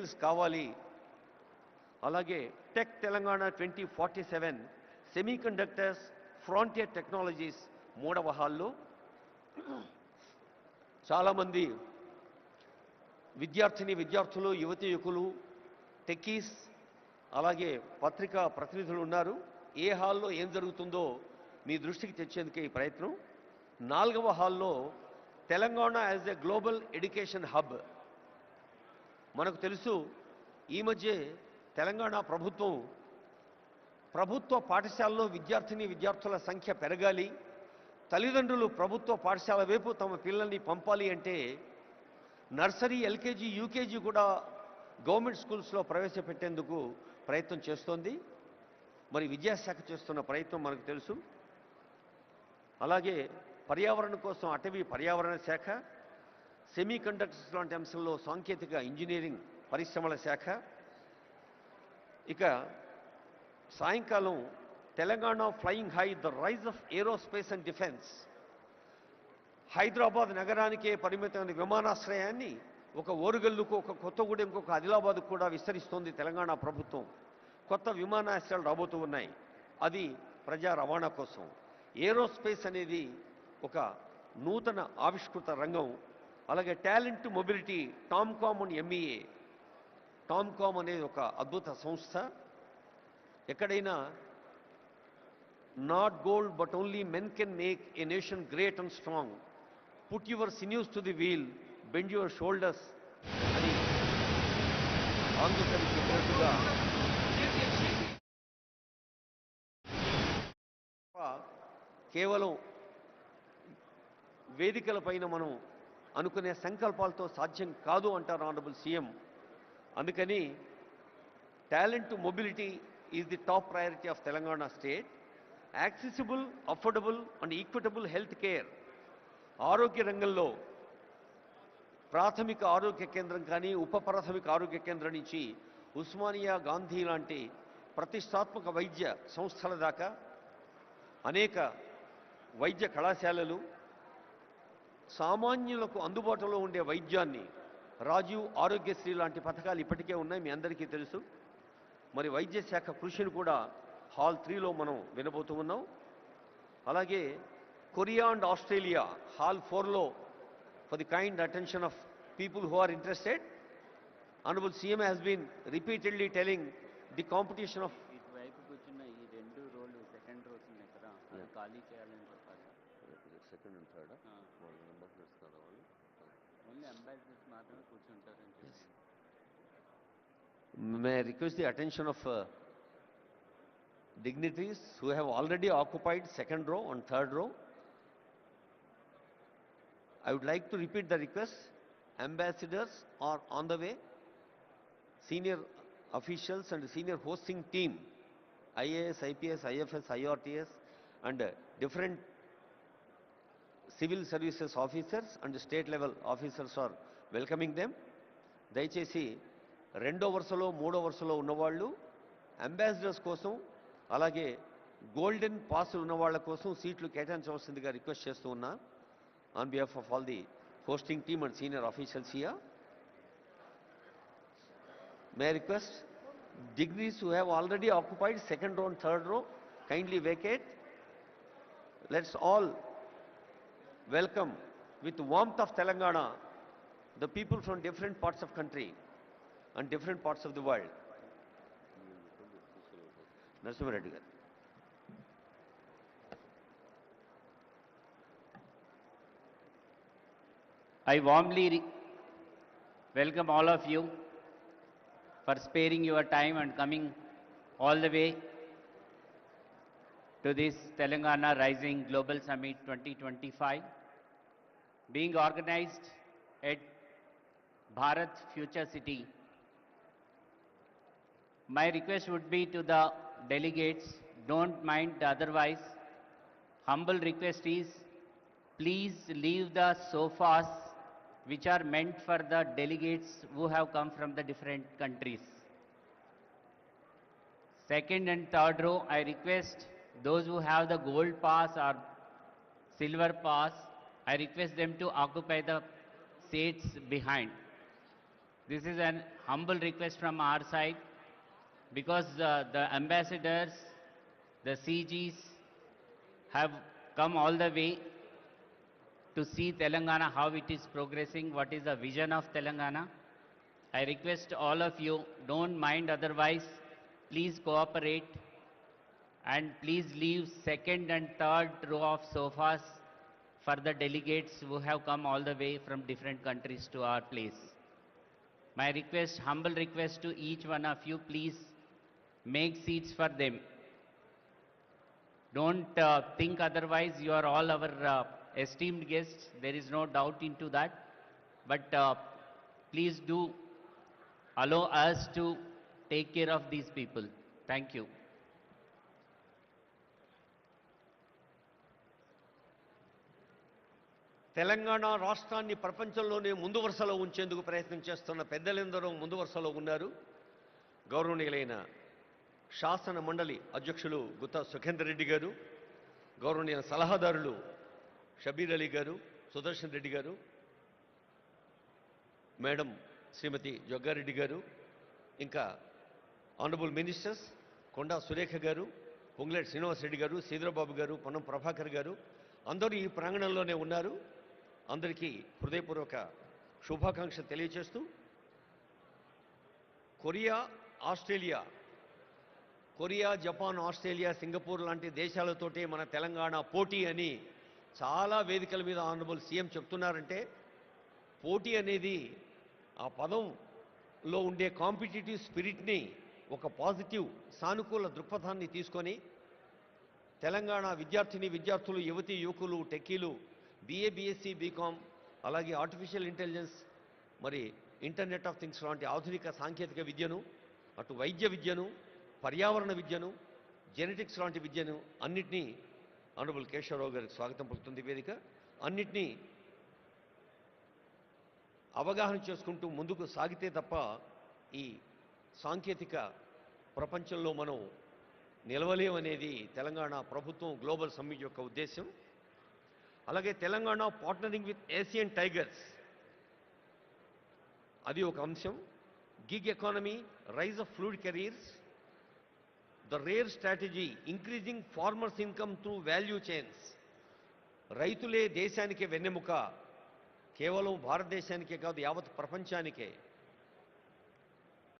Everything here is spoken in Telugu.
ఇన్నోవేషన్స్ కావాలి. అలాగే tech Telangana 2047 semiconductors frontier technologies 3వ హాల్లో చాలామంది విద్యార్థులు, యువతీయువకులు, టెక్కీస్, అలాగే పత్రికా ప్రతినిధులు ఉన్నారు. ఏ హాల్లో ఏం జరుగుతుందో మీ దృష్టికి తెచ్చేందుకే ఈ ప్రయత్నం. 4వ హాల్లో Telangana as a global education hub. మనకు తెలుసు, ఈ మధ్య తెలంగాణ ప్రభుత్వ పాఠశాలలో విద్యార్థుల సంఖ్య పెరగాలి, తల్లిదండ్రులు ప్రభుత్వ పాఠశాల వైపు తమ పిల్లల్ని పంపాలి అంటే నర్సరీ, ఎల్కేజీ, యూకేజీ కూడా గవర్నమెంట్ స్కూల్స్లో ప్రవేశపెట్టేందుకు ప్రయత్నం చేస్తోంది. మరి విద్యాశాఖ చేస్తున్న ప్రయత్నం మనకు తెలుసు. అలాగే పర్యావరణం కోసం అటవీ పర్యావరణ శాఖ, సెమీకండక్టర్స్ లాంటి అంశంలో సాంకేతిక ఇంజనీరింగ్ పరిశ్రమల శాఖ. ఇక సాయంకాలం Telangana flying high, the rise of aerospace and defence. Hyderabad నగరానికే పరిమితమైన విమానాశ్రయాన్ని ఒక ఓరుగల్లుకు, ఒక కొత్తగూడెంకు, ఒక ఆదిలాబాద్కు కూడా విస్తరిస్తోంది తెలంగాణ ప్రభుత్వం. కొత్త విమానాశ్రయాలు రాబోతూ ఉన్నాయి. అది ప్రజా రవాణా కోసం. ఏరోస్పేస్ అనేది ఒక నూతన ఆవిష్కృత రంగం. అలాగే talent mobility, TOMCOM and MEA. TOMCOM అనేది ఒక అద్భుత సంస్థ. ఎక్కడైనా not gold but only men can make a nation great and strong. Put your sinews to the wheel, bend your shoulders అని ఆంగ్ల కవి చెప్పినట్టుగా కేవలం వేదికల పైన మనం అనుకునే సంకల్పాలతో సాధ్యం కాదు అంటారు ఆనరబుల్ సీఎం. అందుకని talent mobility is the top priority of Telangana state. Accessible, affordable and equitable health care. ఆరోగ్య రంగంలో ప్రాథమిక ఆరోగ్య కేంద్రం కానీ, ఉప ప్రాథమిక ఆరోగ్య కేంద్రం నుంచి ఉస్మానియా, గాంధీ లాంటి ప్రతిష్టాత్మక వైద్య సంస్థల దాకా అనేక వైద్య కళాశాలలు, సామాన్యులకు అందుబాటులో ఉండే వైద్యాన్ని, రాజీవ్ ఆరోగ్యశ్రీ లాంటి పథకాలు ఇప్పటికే ఉన్నాయి, మీ అందరికీ తెలుసు. మరి వైద్య శాఖ కృషిని కూడా హాల్ 3లో మనం వినబోతూ ఉన్నాం. అలాగే కొరియా అండ్ ఆస్ట్రేలియా హాల్ 4లో for the kind attention of people who are interested. Honourable CM has been repeatedly telling the competition of ఇటువైపు కూర్చున్న ఈ 2 రోలు సెకండ్ రోస్ ఉన్నాయి కదా, అది ఖాళీ చేయాలని చెప్పాలి. Second and third only ambassadors మాత్రమే కూర్చుంటారని చెప్పి. May I request the attention of dignitaries who have already occupied second row and third row. I would like to repeat the request. Ambassadors are on the way. Senior officials and senior hosting team, IAS, IPS, IFS, IRTS and different civil services officers and state level officers are welcoming them. దయచేసి 2వ వరుసలో 3వ వరుసలో ఉన్నవాళ్ళు అంబాసిడర్స్ కోసం, అలాగే గోల్డెన్ పాసులు ఉన్న వాళ్ళ కోసం సీట్లు కేటాయించవలసిందిగా రిక్వెస్ట్ చేస్తూ ఉన్నా on behalf of all the hosting team and senior officials here. May I request dignitaries who have already occupied second row and third row kindly vacate. Let's all welcome with warmth of Telangana the people from different parts of country and different parts of the world. Narasimha Reddy garu. I warmly welcome all of you for sparing your time and coming all the way to this Telangana Rising Global Summit 2025, being organized at Bharat Future City. My request would be to the delegates, don't mind the otherwise. Humble request is, please leave the sofas which are meant for the delegates who have come from the different countries. Second and third row, I request those who have the gold pass or silver pass, I request them to occupy the seats behind. This is an humble request from our side because the ambassadors, the CGs have come all the way to see Telangana, how it is progressing, what is the vision of Telangana. I request all of you, don't mind otherwise, please cooperate and please leave second and third row of sofas for the delegates who have come all the way from different countries to our place. My request, humble request to each one of you, please make seats for them. Don't think otherwise, you are all our esteemed guests, there is no doubt into that. But please do allow us to take care of these people. Thank you. Telangana రాష్ట్రాన్ని ప్రపంచంలోనే ముందు వరుసలో ఉంచేందుకు ప్రయత్నం చేస్తున్న పెద్దలందరూ ముందు వరుసలో ఉన్నారు. గౌరవనీయులైన శాసన మండలి అధ్యక్షులు గుత్తా సుఖేందర్ రెడ్డి గారు, గౌరవనీయ సలహాదారులు షబీర్ అలీ గారు, సుదర్శన్ రెడ్డి గారు, మేడం శ్రీమతి జగ్గారెడ్డి గారు, ఇంకా ఆనరబుల్ మినిస్టర్స్ కొండా సురేఖ గారు, పొంగులేటి శ్రీనివాస్ రెడ్డి గారు, సీదరబాబు గారు, పొన్నం ప్రభాకర్ గారు అందరూ ఈ ప్రాంగణంలోనే ఉన్నారు. అందరికీ హృదయపూర్వక శుభాకాంక్షలు తెలియజేస్తూ కొరియా, జపాన్, ఆస్ట్రేలియా, సింగపూర్ లాంటి దేశాలతోటే మన తెలంగాణ పోటీ అని చాలా వేదికల మీద ఆనరబుల్ సీఎం చెప్తున్నారంటే, పోటీ అనేది ఆ పదంలో ఉండే కాంపిటీటివ్ స్పిరిట్ని ఒక పాజిటివ్ సానుకూల దృక్పథాన్ని తీసుకొని తెలంగాణ విద్యార్థులు, యువతీ యువకులు, టెక్కీలు, BA, BSc, బీకామ్, అలాగే ఆర్టిఫిషియల్ ఇంటెలిజెన్స్, మరి ఇంటర్నెట్ ఆఫ్ థింగ్స్ లాంటి ఆధునిక సాంకేతిక విద్యను, అటు వైద్య విద్యను, పర్యావరణ విద్యను, జెనెటిక్స్ లాంటి విద్యను అన్నిటినీ ఆనరబుల్ కేశవరావు గారికి స్వాగతం పలుకుతుంది వేదిక. అన్నిటినీ అవగాహన చేసుకుంటూ ముందుకు సాగితే తప్ప ఈ సాంకేతిక ప్రపంచంలో మనం నిలవలేమనేది తెలంగాణ ప్రభుత్వం గ్లోబల్ సమ్మిట్ యొక్క ఉద్దేశం. అలాగే Telangana partnering with Asian tigers అది ఒక అంశం. Gig economy, rise of fluid careers, the rare strategy increasing farmers income through value chains. రైతులే దేశానికి వెన్నెముక, కేవలం భారతదేశానికే కాదు యావత్ ప్రపంచానికే.